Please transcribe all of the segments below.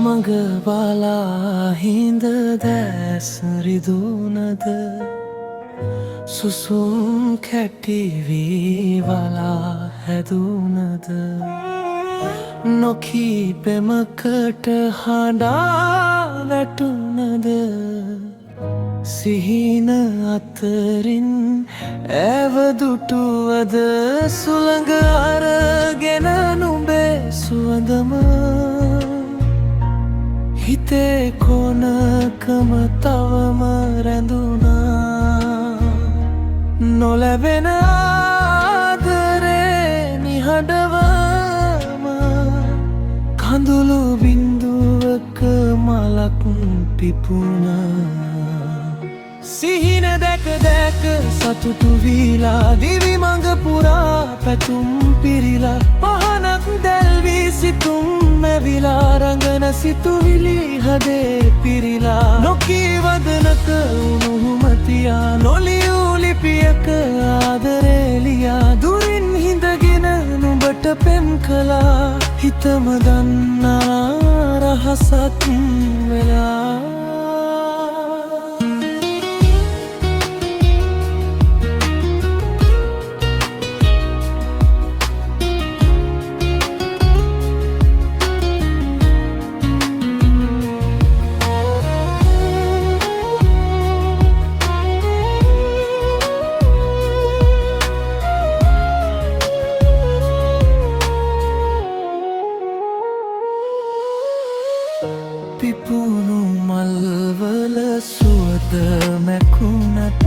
මග බලා හිඳ දැස් රිදුනද සුසුම් කැටිවී වලා හැදුනද නොකීපෙමකට හඬා වැටුනද සිහින අතරින් ඇවදුටුවද සුළඟ අරගෙන නුඹේ සුවඳම හිතේ කොනකම තවම රැඳුනා නොලැබෙන ආදරේ නිහඬවම කඳුළු බින්දුවක මලක් පිපුණා සිහින දැක දැක සතුටු වීලා දිවි මඟ පුරා පැතුම් පිරිලා පහනක් දැල්වී සිතුම් මැවිලා රඟන සිතුවිලි හදේ පිරිලා නොකීවදනක උණුහුමතියා නොලියූ ලිපියක ආදරේලියා දුරින් හිඳගෙන නුඹට පෙම් කළා හිතම දන්නා රහසක් වෙලා පිපුණු මල්වල සුවඳ මැකුණත්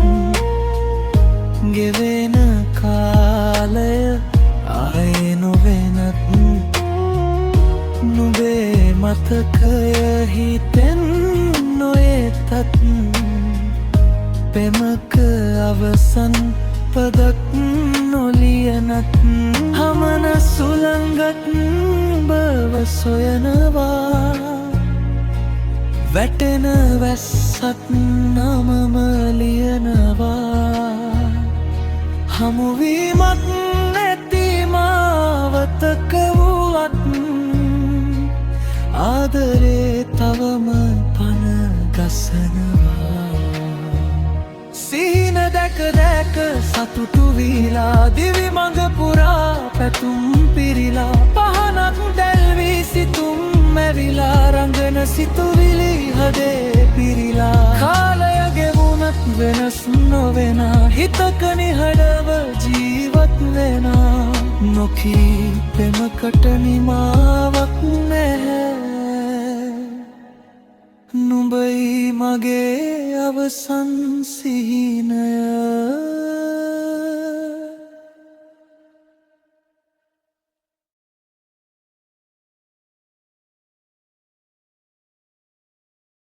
ගෙවෙන කාලය ආයේ නොවෙනත් නුඹේ මතකය හිතෙන් නොයෙතත් පෙමක අවසන් පදක් නොලියනත් හමන සුළඟත් බව සොයනවා වැටෙන වැස්සත් නමම ලියනවා හමුවීමක් නැති මාවතක වුවත් ආදරේ තවම පන ගසනවා සිහින දැක දැක සතුටු වීලා දිවි මඟ පුරා පැතුම් පිරිලා පහනක් දැල්වී සිතුම් මැවිලා රඟන සිතුවිලි හදේ පිරිලා කාලය ගෙවුනත් වෙනස් නොවෙනා හිතක නිහඬව ජීවත් වෙනා නොකීපෙමකට නිමාවක් නැහැ නුඹයි මගේ අවසන් සිහිනය